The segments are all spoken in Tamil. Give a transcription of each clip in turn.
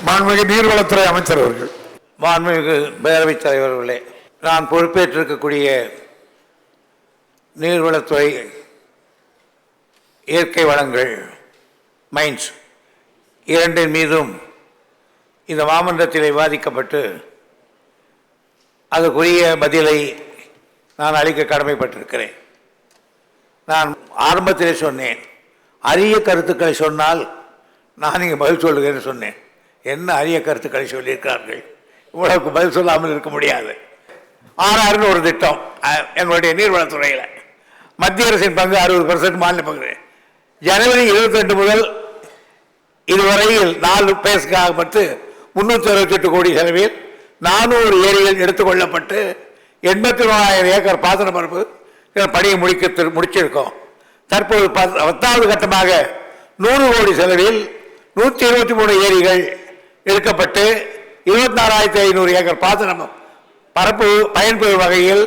மாண்புமிகு நீர்வளத்துறை அமைச்சர் அவர்கள். மாண்புமிகு பேரவைத் தலைவர்களே, நான் பொறுப்பேற்றிருக்கக்கூடிய நீர்வளத்துறை, இயற்கை வளங்கள், மைன்ஸ் இரண்டின் மீதும் இந்த மாமன்றத்தில் விவாதிக்கப்பட்டு அதுக்குரிய பதிலை நான் அளிக்க கடமைப்பட்டிருக்கிறேன். நான் ஆரம்பத்திலே சொன்னேன், அரிய கருத்துக்களை சொன்னால் நான் இங்கே பதில் சொல்லுகிறேன்னு சொன்னேன். என்ன அரிய கருத்துக்களை சொல்லியிருக்கிறார்கள், இவ்வளவுக்கு பதில் சொல்லாமல் இருக்க முடியாது. ஆறாறுன்னு ஒரு திட்டம் எங்களுடைய நீர்வளத்துறையில், மத்திய அரசின் பங்கு 60%, மாநில பங்கு. ஜனவரி 22 முதல் இதுவரையில் 4 பேஸ்க்காக பட்டு 368 கோடி செலவில் 400 ஏரிகள் எடுத்துக்கொள்ளப்பட்டு 84,000 ஏக்கர் பாசன பரப்பு பணியை முடிச்சிருக்கோம். தற்போது 10வது கட்டமாக 100 கோடி செலவில் 123 ஏரிகள் எடுக்கப்பட்டு 24,500 ஏக்கர் பாசனம் பரப்பு பயன்பெறும் வகையில்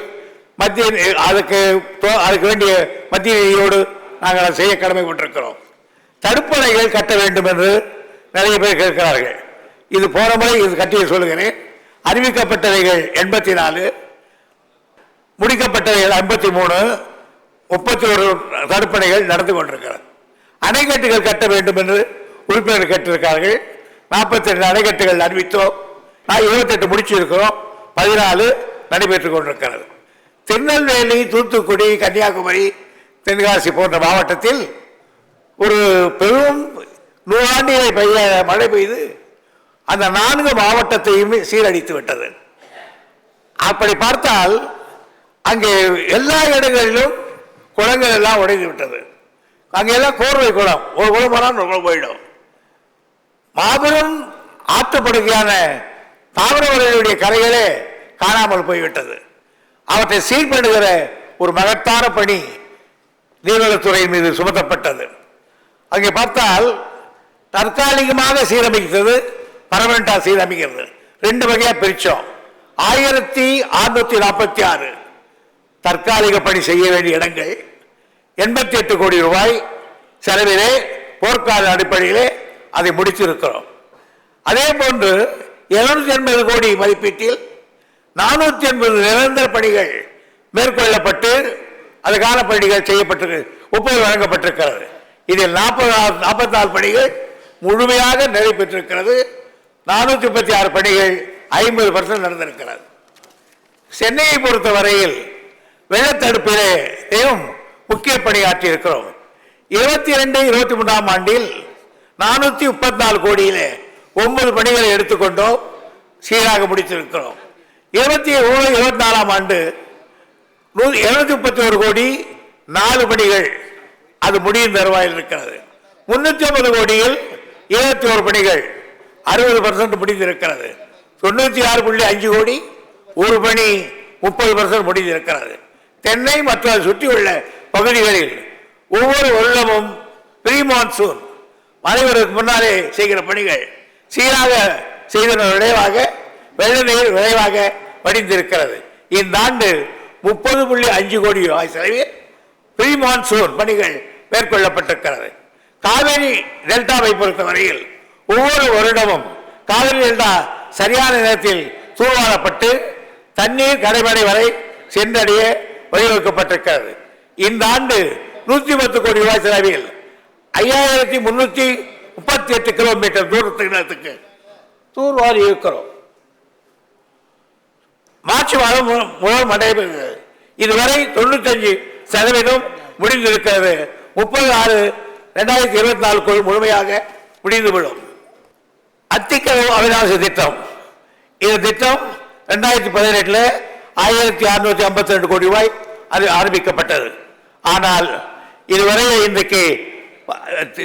அதுக்கு வேண்டிய மத்திய நிதியோடு நாங்கள் செய்ய கடமைப்பட்டிருக்கிறோம். தடுப்பணைகள் கட்ட வேண்டும் என்று நிறைய பேர் கேட்கிறார்கள். இது போன முறை இது கட்டிய சொல்லுகிறேன். அறிவிக்கப்பட்டவைகள் 84, முடிக்கப்பட்டவைகள் 53, 31 தடுப்பணைகள் நடந்து கொண்டிருக்கிறது. அணைக்கட்டுகள் கட்ட வேண்டும் என்று உறுப்பினர்கள் கேட்டிருக்கிறார்கள். 42 அணைக்கட்டுகள் அறிவித்தோம். 28 முடிச்சிருக்கிறோம். 14 நடைபெற்றுக் கொண்டிருக்கிறது. திருநெல்வேலி, தூத்துக்குடி, கன்னியாகுமரி, தென்காசி போன்ற மாவட்டத்தில் ஒரு பெரும் 100 ஆண்டுகளை பெய்ய மழை பெய்து அந்த 4 மாவட்டத்தையும் சீரழித்து விட்டது. அப்படி பார்த்தால் அங்கே எல்லா இடங்களிலும் குளங்கள் எல்லாம் உடைந்து விட்டது. அங்கெல்லாம் கோர்வை குளம், ஒரு குளம் போனால் ஒரு குளம் போயிடும். மாபெரும் ஆற்றுப்படுகையான தாமிரபரணியுடைய கரைகளே காணாமல் போய்விட்டது. அவற்றை சீர் பண்ணுகிற ஒரு மகத்தான பணி நீர்வளத்துறையின் மீது சுமத்தப்பட்டது. அங்கே பார்த்தால் தற்காலிகமாக சீரமைக்கிறது, பர்மனண்டாக சீரமைக்கிறது. 2 வகையாக பிரித்தோம். 1646 தற்காலிக பணி செய்ய வேண்டிய இடங்கள் 88 கோடி ரூபாய் செலவிலே போர்க்கால அடிப்படையிலே அதை முடித்திருக்கிறோம். அதே போன்று 780 கோடி மதிப்பீட்டில் 480 நிரந்தர பணிகள் மேற்கொள்ளப்பட்டு அதுக்கான பணிகள் செய்யப்பட்டு ஒப்புதல் வழங்கப்பட்டிருக்கிறது. இதில் 44 பணிகள் முழுமையாக நிறைவேற்றிருக்கிறது. 436 பணிகள் 50% நடந்திருக்கிறது. சென்னையை பொறுத்த வரையில் வெள்ளத்தடுப்பிலேயும் முக்கிய பணியாற்றி இருக்கிறோம். 22-23 ஆண்டில் 434 கோடியிலே 9 பணிகளை எடுத்துக்கொண்டோம், சீராக முடித்திருக்கிறோம். 23-24 ஆண்டு 231 கோடி 4 பணிகள் அது முடியும் தருவாயில் இருக்கிறது. 350 கோடியில் 21 பணிகள் 60% முடிந்திருக்கிறது. 96.5 கோடி ஒரு பணி 30% முடிந்திருக்கிறது. தென்னை மற்றும் அதை சுற்றியுள்ள பகுதிகளில் ஒவ்வொரு வருடமும் ப்ரீ மான்சூன் மழைவதற்கு முன்னாலே செய்கிற பணிகள் சீராக செய்ததன் விளைவாக வெள்ள நீர் விளைவாக வடிந்திருக்கிறது. இந்த ஆண்டு 30.5 கோடி ரூபாய் செலவில் ப்ரீ மான்சூன் பணிகள் மேற்கொள்ளப்பட்டிருக்கிறது. காவிரி டெல்டாவை பொறுத்தவரையில் ஒவ்வொரு வருடமும் காவிரி டெல்டா சரியான நேரத்தில் தூர்வாரப்பட்டு தண்ணீர் கடைமடை வரை சென்றடைய வழிவகுக்கப்பட்டிருக்கிறது. இந்த ஆண்டு 110 கோடி ரூபாய் செலவில் 5338 கிலோமீட்டர் தூரத்துக்கு தூர்வாரி இருக்கிறோம். மார்ச் மாதம் முதல் நடைபெறுகிறது. இதுவரை 95% முடிந்திருக்கிறது. 30/6/2024 முழுமையாக முடிந்துவிடும். அத்திக்கடவு அவிநாசி திட்டம், இந்த திட்டம் 2018 1652 கோடி ரூபாய் அது ஆரம்பிக்கப்பட்டது. ஆனால் இதுவரை இன்றைக்கு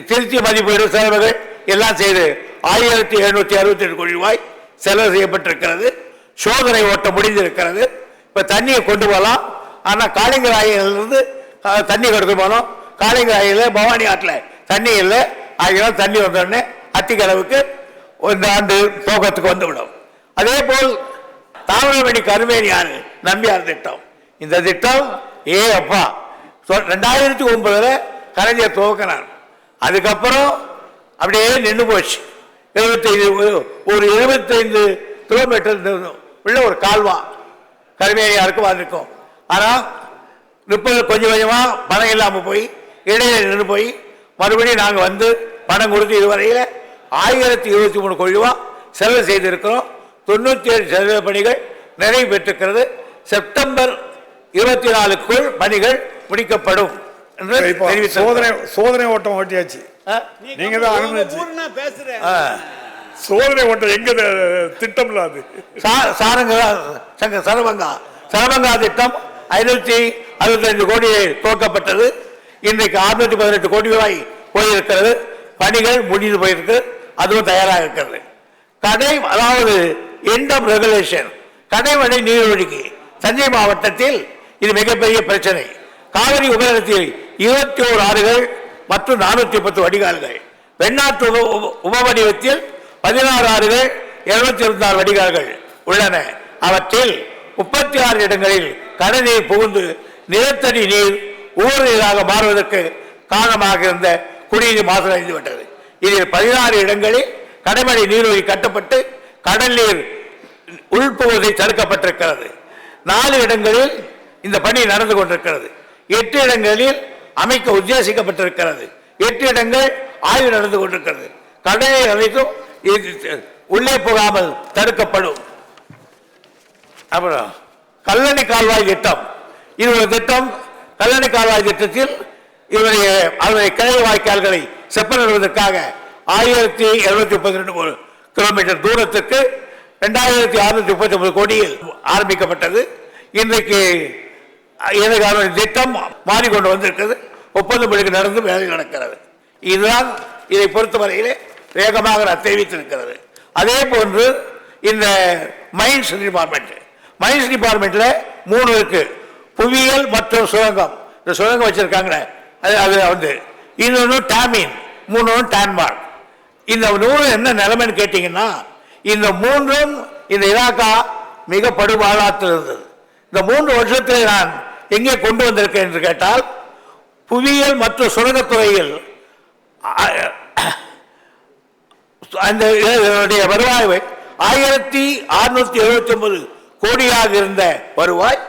திருச்சி மதிப்பீடு செலவுகள் எல்லாம் செய்து 1767 கோடி ரூபாய் செலவு செய்யப்பட்டிருக்கிறது. சோதனை ஓட்டம் முடிந்திருக்கிறது. இப்போ தண்ணியை கொண்டு போகலாம். ஆனால் காளிங்கராயிலிருந்து தண்ணி கொடுத்து போனோம். காளிங்கராயில் பவானி ஆற்றில் தண்ணி இல்லை. ஆகினால் தண்ணி வந்தோடனே அத்திக்கடவுக்கு இந்த ஆண்டு துவக்கத்துக்கு வந்துவிடும். அதே போல் தாமிரபரணி கருமேனியாறு நம்பியார் திட்டம், இந்த திட்டம் அப்பா 2009 கலைஞர் துவக்கினார். அதுக்கப்புறம் அப்படியே நின்று போச்சு. ஒரு 75 கிலோமீட்டர் உள்ள ஒரு கால்வா கருமேனியாருக்கு வந்திருக்கும். ஆனால் 30 கொஞ்சம் கொஞ்சமாக பணம் இல்லாமல் போய் இடையில நின்று போய் மறுபடியும் நாங்கள் வந்து பணம் கொடுத்து இதுவரையில் 1023 கோடி ரூபா செலவு செய்திருக்கிறோம். 97% பணிகள் நிறைவு பெற்றிருக்கிறது. செப்டம்பர் 24க்குள் பணிகள் முடிக்கப்படும் என்று சோதனை ஓட்டம் ஓட்டியாச்சு. நீங்க தான் அனுமதிச்சு சோதனை ஓட்டம் எங்க திட்டம்ல அது சரபங்கா திட்டம் 565 கோடி துவக்கப்பட்டது. இன்றைக்கு 618 கோடி ரூபாய் போயிருக்கிறது. பணிகள் முடிந்து போயிருக்கு. அதுவும் தயாராக இருக்கிறது. அதாவது எண்ட் ஆஃப் ரெகுலேஷன் கடைமடை நீர்வழிக்கு தஞ்சை மாவட்டத்தில் இது மிகப்பெரிய பிரச்சனை. காவிரி உபநலத்தில் 21 ஆறுகள் மற்றும் 410 வடிகால்கள், வெண்ணாற்று உபவடிவத்தில் 16 ஆறுகள் 226 வடிகால்கள் உள்ளன. அவற்றில் 36 இடங்களில் கடநீர் புகுந்து நிலத்தடி நீர் ஊர் நீராக மாறுவதற்கு காரணமாக இருந்த குடிநீர் மாசடைந்து விட்டது. இதில் 16 இடங்களில் கடைமடை நீர்வழி கட்டப்பட்டு கடல் நீர் உள்புகுவதை தடுக்கப்பட்டிருக்கிறது. 4 இடங்களில் இந்த பணி நடந்து கொண்டிருக்கிறது. 8 இடங்களில் அமைக்க உத்தேசிக்கப்பட்டிருக்கிறது. 8 இடங்கள் ஆய்வு நடந்து கொண்டிருக்கிறது. கடலை அனைத்தும் உள்ளே போகாமல் தடுக்கப்படும். அப்புறம் கல்லணை கால்வாய் திட்டம், இது ஒரு திட்டம். கல்லணை கால்வாய் திட்டத்தில் அதனுடைய கிளை வாய்க்கால்களை செப்பனிடுவதற்காக 1732 கிலோமீட்டர் தூரத்துக்கு 2639 கோடியில் ஆரம்பிக்கப்பட்டது. இன்றைக்கு திட்டம் மாறிக்கொண்டு வந்திருக்கிறது. 30 மணிக்கு நடந்து வேலை நடக்கிறது. இதுதான் இதை பொறுத்தவரையிலே வேகமாக தெரிவித்திருக்கிறது. அதே போன்று இந்த மைன்ஸ் டிபார்ட்மெண்ட்ல 3 இருக்கு. புவியியல் மற்றும் சுரங்கம். இந்த சுரங்கம் வச்சிருக்காங்க. அது வந்து இன்னொன்று டாமின், 3 டான்மார்க். இந்த 100 என்ன நிலைமைன்னு கேட்டீங்கன்னா, இந்த 3ம் இந்த இலாக்கா மிக படுபாலாத்தில் இருந்தது. இந்த 3 வருஷத்தில் நான் எங்கே கொண்டு வந்திருக்கேன் என்று கேட்டால், புவியியல் மற்றும் சுரங்கத்துறையில் அந்த வருவாய் 1679 கோடியாக இருந்த வருவாய்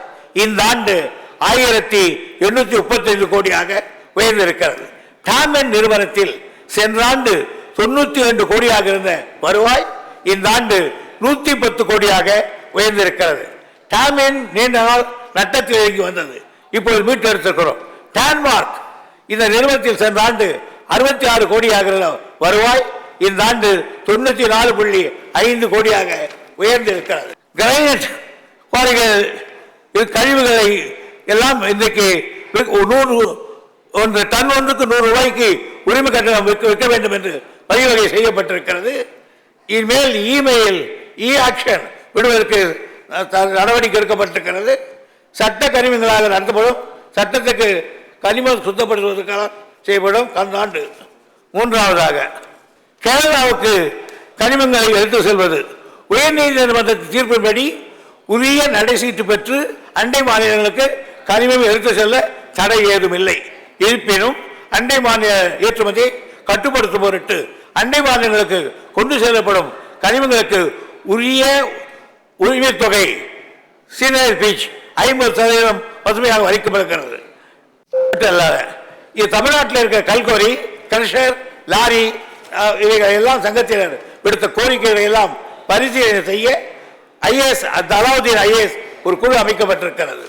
இந்த ஆண்டு 1835 கோடியாக உயர்ந்திருக்கிறது. டாமன் நிறுவனத்தில் சென்ற ஆண்டு 92 கோடியாக இருந்த வருவாய் இந்த ஆண்டு 110 கோடியாக உயர்ந்திருக்கிறது. டாமன் நீண்ட நாள் நட்டத்தில் இறங்கி வந்தது. இப்போது மீட்டெடுத்திருக்கிறோம். டான்மார்க் இந்த நிறுவனத்தில் சென்ற ஆண்டு 66 கோடியாக வருவாய் இந்த ஆண்டு 94.5 கோடியாக உயர்ந்திருக்கிறது. கிரைனட் குவாரிகள் கழிவுகளை எல்லாம் இன்றைக்கு 100 டன் ஒன்றுக்கு 100 ரூபாய்க்கு உரிமை கட்டணம் விற்க வேண்டும் என்று வழிவகை செய்யப்பட்டிருக்கிறது. இனிமேல் இமெயில் ஆக்ஷன் விடுவதற்கு நடவடிக்கை எடுக்கப்பட்டிருக்கிறது. சட்ட கனிமங்களாக நடத்தப்படும். சட்டத்துக்கு கனிமம் சுத்தப்படுத்துவதற்காக செய்யப்படும். கடந்த ஆண்டு 3வதாக கேரளாவுக்கு கனிமங்களை எடுத்து செல்வது உயர்நீதிமன்றத்தின் தீர்ப்பின்படி உரிய நடைசீட்டு பெற்று அண்டை மாநிலங்களுக்கு கனிமம் எடுத்து செல்ல தடை ஏதும் இல்லை. இருப்பினும் அண்டை மாநில ஏற்றுமதியை கட்டுப்படுத்தும் பொருட்டு அண்டை மாநிலங்களுக்கு கொண்டு செல்லப்படும் கனிமங்களுக்கு உரிய உரிமை தொகை சீனியர் பீச் 50% பசுமையாக வரிக்கப்படுகிறது. இது தமிழ்நாட்டில் இருக்கிற கல்கோரி, கிரஷர், லாரி இவைகள் எல்லாம் சங்கத்தினர் விடுத்த கோரிக்கைகளை எல்லாம் பரிசீலனை செய்ய அலாவுதீன் ஐஏஎஸ் ஒரு குழு அமைக்கப்பட்டிருக்கிறது.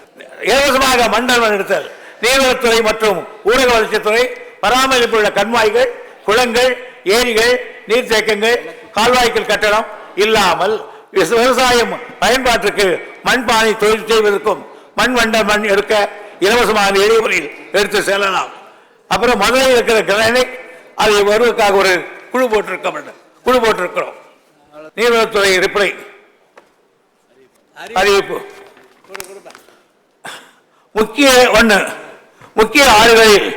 இலவசமாக மண்டல் எடுத்தல், நீர்வளத்துறை மற்றும் ஊரக வளர்ச்சித்துறை பராமரிப்பு உள்ள கண்மாய்கள், குளங்கள், ஏரிகள், நீர்த்தேக்கங்கள், கால்வாய்கள் கட்டணம் இல்லாமல் விவசாயம் பயன்பாட்டிற்கு மண்பானை தொழில் செய்வதற்கும் மண் எடுக்க இலவசமாக எளிய முறையில் எடுத்து செல்லலாம். அப்புறம் மதுரையில் இருக்கிற கிரானைட் அதை வருவதற்காக ஒரு குழு போட்டிருக்கிறோம். நீர்வளத்துறை ரிப்ளை அறிவிப்பு. முக்கிய ஆறுகளில்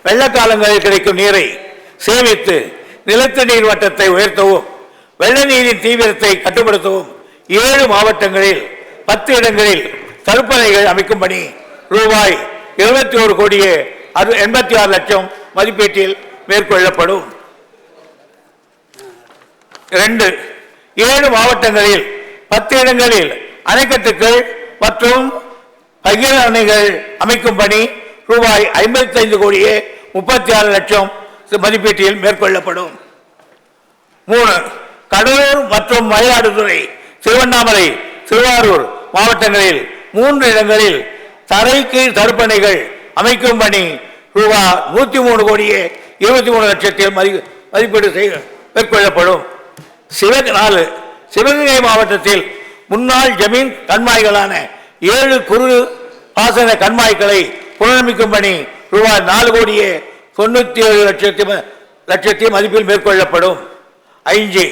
வெள்ளக்காலங்களில் கிடைக்கும் நீரை சேமித்து நிலத்தடி நீர் மட்டத்தை உயர்த்தவும் வெள்ள நீரின் தீவிரத்தை கட்டுப்படுத்தவும் 7 மாவட்டங்களில் 10 இடங்களில் தடுப்பணைகள் அமைக்கும் பணி ரூபாய் 21 கோடியே 86 லட்சம் மதிப்பீட்டில் மேற்கொள்ளப்படும். 2 7 மாவட்டங்களில் 10 இடங்களில் அணைக்கட்டுகள் மற்றும் பகிர அணைகள் அமைக்கும் பணி ரூபாய் 55 கோடியே 36 லட்சம் மதிப்பீட்டில் மேற்கொள்ளப்படும். 3 கடலூர் மற்றும் மயிலாடுதுறை, திருவண்ணாமலை, திருவாரூர் மாவட்டங்களில் 3 இடங்களில் தரைக்கு தடுப்பணைகள் அமைக்கும் பணி ரூபாய் 103 கோடியே 23 லட்சத்தில் மதிப்பீடு மேற்கொள்ளப்படும். 4 சிவகங்கை மாவட்டத்தில் முன்னாள் ஜமீன் கண்மாய்களான 7 குறு பாசன கண்மாய்களை புனரமைக்கும் பணி ரூபாய் 4 கோடியே 97 லட்சத்தில் மதிப்பில் மேற்கொள்ளப்படும். 5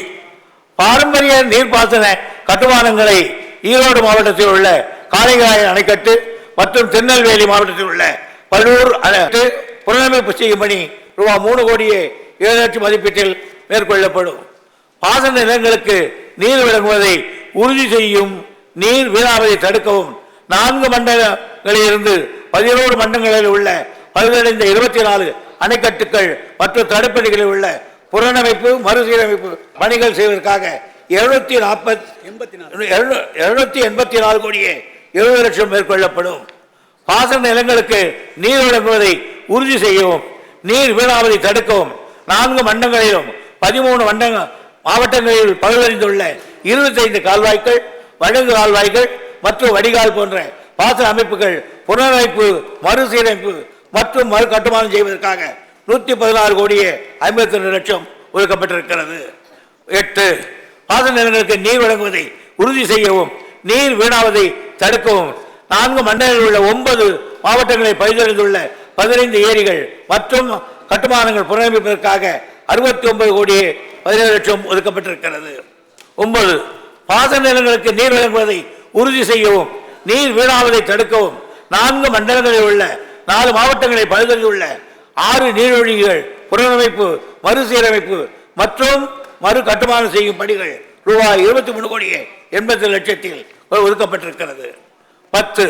பாரம்பரிய நீர்ப்பாசன கட்டுமானங்களை ஈரோடு மாவட்டத்தில் உள்ள காளைகாய் அணைக்கட்டு மற்றும் திருநெல்வேலி மாவட்டத்தில் உள்ள பல்லூர் அணைக்கட்டு புனரமைப்பு செய்யும் பணி ரூபாய் 3 கோடியே 7 லட்சம் மதிப்பீட்டில் மேற்கொள்ளப்படும். பாசன நிலங்களுக்கு நீர் வழங்குவதை உறுதி செய்யும், நீர் வீணாவதை தடுக்கவும் 4 மண்டலங்களில் இருந்து 11 மண்டலங்களில் உள்ள பழுதடைந்த 24 அணைக்கட்டுகள் மற்றும் தடுப்பணைகளில் உள்ள புனரமைப்பு மறுசீரமைப்பு பணிகள் செய்வதற்காக 784 கோடியே 70 லட்சம் மேற்கொள்ளப்படும். பாசன நிலங்களுக்கு நீர் வழங்குவதை உறுதி செய்யவும், நீர் வீணாவதை தடுக்கவும் 4 மண்டலங்களிலும் 13 மாவட்டங்களில் பழுதடைந்துள்ள 25 கால்வாய்கள், வழங்கு கால்வாய்கள் மற்றும் வடிகால் போன்ற பாசன அமைப்புகள் புனரமைப்பு மறுசீரமைப்பு மற்றும் மறு கட்டுமானம் செய்வதற்காக 116 கோடியே 52 லட்சம் ஒதுக்கப்பட்டிருக்கிறது. 8 பாசன நிலங்களுக்கு நீர் வழங்குவதை உறுதி செய்யவும், நீர் வீணாவதை தடுக்கவும் 4 மண்டலங்களில் உள்ள 9 மாவட்டங்களில் பழுதடைந்துள்ள 15 ஏரிகள் மற்றும் கட்டுமானங்கள் புனரமைப்பதற்காக 69 கோடியே 17 லட்சம் ஒதுக்கப்பட்டிருக்கிறது. 9 பாசன நிலங்களுக்கு நீர் வழங்குவதை உறுதி செய்யவும், நீர் வீணாவதை தடுக்கவும் 4 மண்டலங்களில் உள்ள 4 மாவட்டங்களில் பழுதடைந்துள்ள 6 நீர்வழிகள் புனரமைப்பு மறுசீரமைப்பு மற்றும் மறு கட்டுமானம் செய்யும் பணிகள் ரூபாய் 23 கோடியே 80 லட்சத்தில் ஒதுக்கப்பட்டிருக்கிறது. 10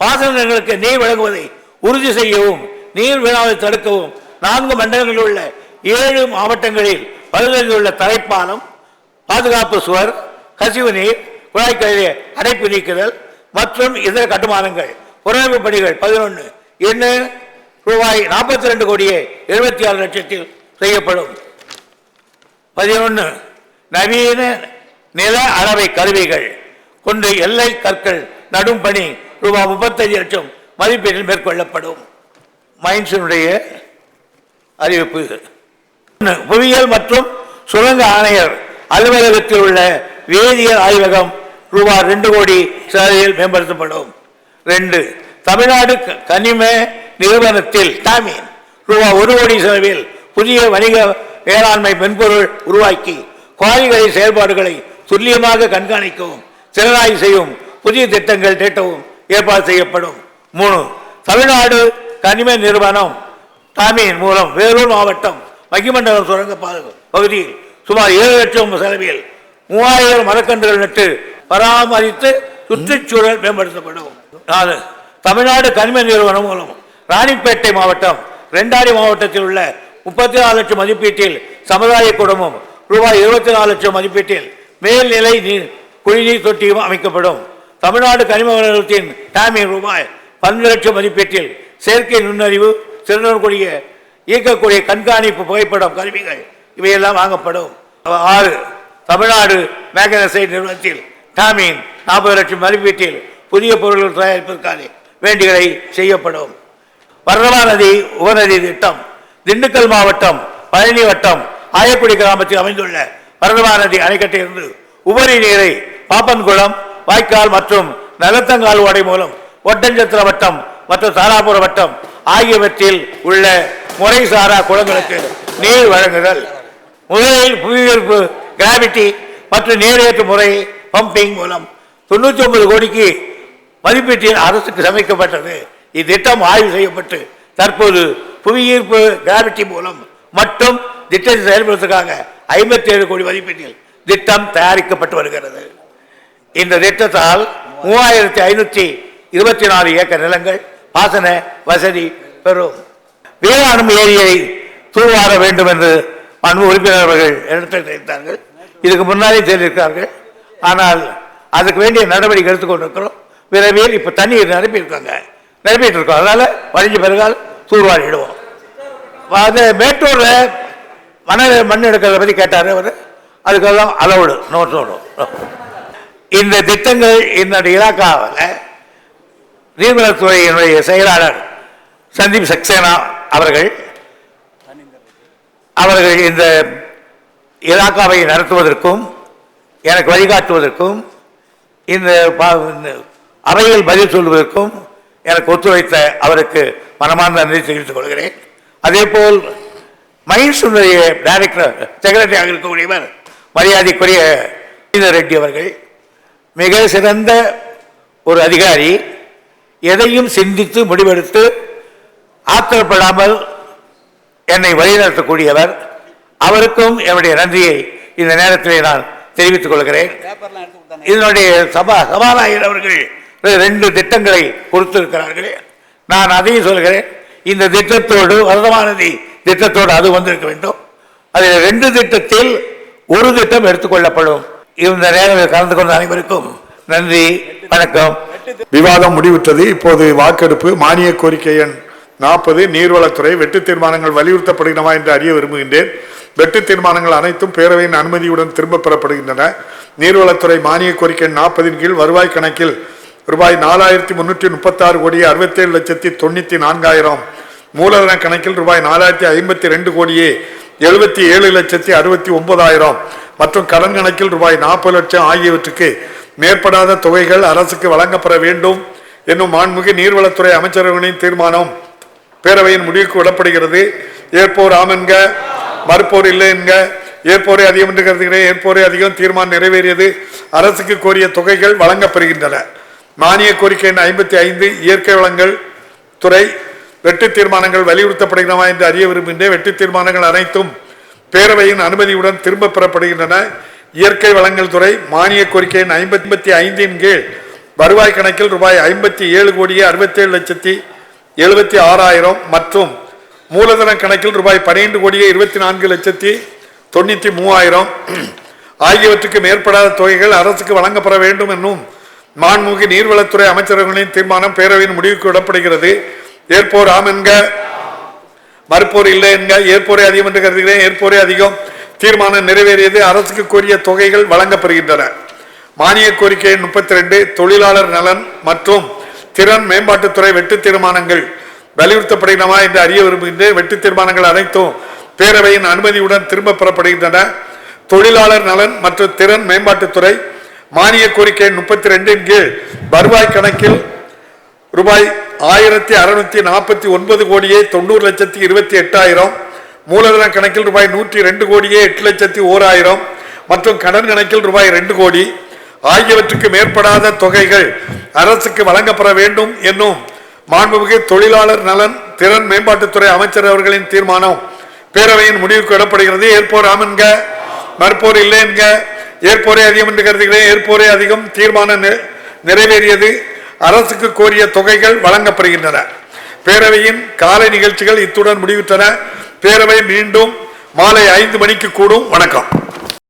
பாசன நிலங்களுக்கு நீர் வழங்குவதை உறுதி செய்யவும், நீர் வீணாவதை தடுக்கவும் 4 மண்டலங்களில் உள்ள 7 மாவட்டங்களில் பழுதடைந்துள்ள தரைப்பாலம், பாதுகாப்பு சுவர், கசிவு நீர் குழாய்களிலே அடைப்பு நீக்குதல் மற்றும் இதர கட்டுமானங்கள் புனரமைப்பு பணிகள் 11 என்ன ரூபாய் 42 கோடியே 76 லட்சத்தில் செய்யப்படும். 11 நவீன நில அளவை கருவிகள் கொண்டு எல்லை கற்கள் நடும் பணி ரூபாய் 35 லட்சம் மதிப்பீட்டில் மேற்கொள்ளப்படும். மைன்ஸினுடைய அறிவிப்பு. புவியியல் மற்றும் சுரங்க ஆணையர் அலுவலகத்தில் உள்ள வேதியியல் ஆய்வகம் ரூபாய் 2 கோடி செலவில் மேம்படுத்தப்படும். 2 தமிழ்நாடு கனிம நிறுவனத்தில் டாமின் ரூபாய் 1 கோடி செலவில் புதிய வணிக வேளாண்மை மென்பொருள் உருவாக்கி குவாரிகளின் செயல்பாடுகளை துல்லியமாக கண்காணிக்கவும் திறனாய்வு செய்யும் புதிய திட்டங்கள் தீட்டவும் ஏற்பாடு செய்யப்படும். 3 தமிழ்நாடு கனிம நிறுவனம் டாமின் மூலம் வேலூர் மாவட்டம் மகிமண்டலம் சுரங்க பகுதியில் சுமார் 7 லட்சம் செலவில் 3000 மரக்கன்றுகள் நட்டு பராமரித்து சுற்றுச்சூழல் மேம்படுத்தப்படும். 4 தமிழ்நாடு கனிம நிறுவனம் மூலம் ராணிப்பேட்டை மாவட்டம் ரெண்டாரி மாவட்டத்தில் உள்ள 34 லட்சம் மதிப்பீட்டில் சமுதாய குடும்பம் ரூபாய் 24 லட்சம் மதிப்பீட்டில் மேல்நிலை குடிநீர் தொட்டியும் அமைக்கப்படும். தமிழ்நாடு கனிம நிறுவனத்தின் டாமின் ரூபாய் 12 லட்சம் மதிப்பீட்டில் செயற்கை நுண்ணறிவு திறனுடைய இயக்கக்கூடிய கண்காணிப்பு புகைப்படம் கருவிகள் இவையெல்லாம் வாங்கப்படும். 6 தமிழ்நாடு மேக்னசைட் நிறுவனத்தில் டாமின் 40 லட்சம் மதிப்பீட்டில் புதிய பொருட்கள் தயாரிப்பதற்கான வேண்டிகளை செய்யப்படும். வர்ணவா நதி உபநதி திட்டம் திண்டுக்கல் மாவட்டம் பழனி வட்டம் ஆயக்குடி கிராமத்தில் அமைந்துள்ள வர்ணவா நதி அணைக்கட்டிலிருந்து உபரி நீரை பாப்பன்குளம் வாய்க்கால் மற்றும் நலத்தங்கால் ஓடை மூலம் ஒட்டஞ்சத்திர வட்டம் மற்றும் தாராபுர வட்டம் ஆகியவற்றில் உள்ள முறைசாரா குளங்களுக்கு நீர் வழங்குதல். முதலில் புவியீர்ப்பு கிராவிட்டி மற்றும் நீரேற்று முறை பம்பிங் மூலம் 99 கோடிக்கு மதிப்பீட்டில் அரசுக்கு சமைக்கப்பட்டது. இத்திட்டம் ஆய்வு செய்யப்பட்டு தற்போது புவியீர்ப்பு கிராவிட்டி மூலம் மட்டும் திட்டத்தை செயல்படுத்துவதற்காக 57 கோடி மதிப்பீட்டில் திட்டம் தயாரிக்கப்பட்டு வருகிறது. இந்த திட்டத்தால் 3524 ஏக்கர் நிலங்கள் பாசன வசதி பெறும். வேளாண் ஏரியை தூர்வார வேண்டும் என்று அன்பு உறுப்பினர்கள் எடுத்து தெரிவித்தார்கள். இதுக்கு முன்னாலே சொல்லியிருக்கார்கள். ஆனால் அதுக்கு வேண்டிய நடவடிக்கை எடுத்துக்கொண்டிருக்கிறோம். விரைவில் இப்போ தண்ணீர் நிரப்பிட்டு இருக்கோம். அதனால வழிஞ்ச பிறகால் தூர்வாரிடுவோம். அது மேட்டூரில் மண் எடுக்கிறத பற்றி கேட்டார் அவர். அதுக்கெல்லாம் அளவுடு நோட்டோடு இந்த திட்டங்கள் என்னுடைய இலாக்காவில் நீர்வளத்துறையினுடைய செயலாளர் சந்தீப் சக்சேனா அவர்கள் இந்த இலாக்காவை நடத்துவதற்கும் எனக்கு வழிகாட்டுவதற்கும் இந்த அவையில் பதில் சொல்வதற்கும் எனக்கு ஒத்துழைத்த அவருக்கு மனமார்ந்த நன்றி தெரிவித்துக் கொள்கிறேன். அதேபோல் மைன்ஸுடைய டைரக்டர் செக்ரட்டரியாக இருக்கக்கூடியவர் மரியாதைக்குரிய ரெட்டி அவர்கள் மிக சிறந்த ஒரு அதிகாரி. எதையும் சிந்தித்து முடிவெடுத்து ஆத்திரப்படாமல் என்னை வழிநடத்தக்கூடியவர். அவருக்கும் என்னுடைய நன்றியை இந்த நேரத்திலே நான் தெரிவித்துக் கொள்கிறேன். இதனுடைய சபாநாயகர் அவர்கள் 2 திட்டங்களை கொடுத்திருக்கிறார்கள். நான் அதையும் சொல்கிறேன். இந்த திட்டத்தோடு வரதமானதி திட்டத்தோடு அது வந்திருக்க வேண்டும். அதில் 2 திட்டத்தில் ஒரு திட்டம் எடுத்துக்கொள்ளப்படும். இந்த நேரம் கலந்து கொண்ட அனைவருக்கும் நன்றி, வணக்கம். விவாதம் முடிவுற்றது. இப்போது வாக்கெடுப்பு. மானிய கோரிக்கை எண் 40 நீர்வளத்துறை வெட்டு தீர்மானங்கள் வலியுறுத்தப்படுகிறதா என்று அறிய விரும்புகின்றேன். வெட்டு தீர்மானங்கள் அனைத்தும் பேரவையின் அனுமதியுடன் திரும்ப பெறப்படுகின்றன. நீர்வளத்துறை மானிய கோரிக்கை 40 கீழ் வருவாய் கணக்கில் ரூபாய் 4336 கோடி 67,94,000, மூலதன கணக்கில் ரூபாய் 4052 கோடியே 77,69,000 மற்றும் கடன் கணக்கில் ரூபாய் 40 லட்சம் ஆகியவற்றுக்கு மேற்படாத தொகைகள் அரசுக்கு வழங்கப்பட வேண்டும் என்னும் மாண்புமிகு நீர்வளத்துறை அமைச்சரவையின் தீர்மானம் பேரவையின் முடிவுக்கு விடப்படுகிறது. ஏற்போர் ஆம் என்க, மறுப்போர் இல்லை என்க. ஏற்போரே அதிகம் என்று கருதுகிறேன். ஏற்போரே அதிகம். தீர்மானம் நிறைவேறியது. அரசுக்கு கோரிய தொகைகள் வழங்கப்படுகின்றன. மானிய கோரிக்கை 55 இயற்கை வளங்கள் துறை வெட்டு தீர்மானங்கள் வலியுறுத்தப்படுகிறதா என்று அறிய விரும்புகின்றேன். வெட்டு தீர்மானங்கள் அனைத்தும் பேரவையின் அனுமதியுடன் திரும்ப பெறப்படுகின்றன. இயற்கை வளங்கள் துறை மானிய கோரிக்கை 55 கீழ் வருவாய் கணக்கில் ரூபாய் 57 கோடியே 67,76,000 மற்றும் மூலதன கணக்கில் ரூபாய் 12 கோடியே 24,93,000 ஆகியவற்றுக்கு மேற்படாத தொகைகள் அரசுக்கு வழங்கப்பட வேண்டும் என்னும் மாண்புமிகு நீர்வளத்துறை அமைச்சரவையின் தீர்மானம் பேரவையின் முடிவுக்கு விடப்படுகிறது. ஏற்போர் ஆம் என்க, மறுப்போர் இல்லை என்க. ஏற்போரே அதிகம் என்று கருதுகிறேன். ஏற்போரே அதிகம். தீர்மானம் நிறைவேறியது. அரசுக்கு கோரிய தொகைகள் வழங்கப்படுகின்றன. மானிய கோரிக்கை 32 தொழிலாளர் நலன் மற்றும் திறன் மேம்பாட்டுத்துறை வெட்டு தீர்மானங்கள் வலியுறுத்தப்படுகிறதா என்று அறிய விரும்புகின்றேன். வெட்டு தீர்மானங்கள் அனைத்தும் பேரவையின் அனுமதியுடன் திரும்ப பெறப்படுகின்றன. தொழிலாளர் நலன் மற்றும் திறன் மேம்பாட்டுத்துறை மானிய கோரிக்கை 32 கீழ் வருவாய் கணக்கில் ரூபாய் 1649 கோடியே 90,28,000, மூலதன கணக்கில் ரூபாய் 102 கோடியே 8,01,000 மற்றும் கடன் கணக்கில் ரூபாய் 2 கோடி ஆகியவற்றுக்கு மேற்படாத தொகைகள் அரசுக்கு வழங்கப்பட வேண்டும் என்னும் மாண்புமிகு தொழிலாளர் நலன் திறன் மேம்பாட்டுத்துறை அமைச்சர் அவர்களின் தீர்மானம் பேரவையின் முடிவுக்கு விடப்படுகிறது. ஏற்போர் ஆம் என்க, மறுப்போர் இல்லை என்க. ஏற்போரே அதிகம் என்று கருதுகிறேன். ஏற்போரே அதிகம். தீர்மானம் நிறைவேறியது. அரசுக்கு கோரிய தொகைகள் வழங்கப்படுகின்றன. பேரவையின் காலை நிகழ்ச்சிகள் இத்துடன் முடிவுற்றன. பேரவை மீண்டும் மாலை 5 மணிக்கு கூடும். வணக்கம்.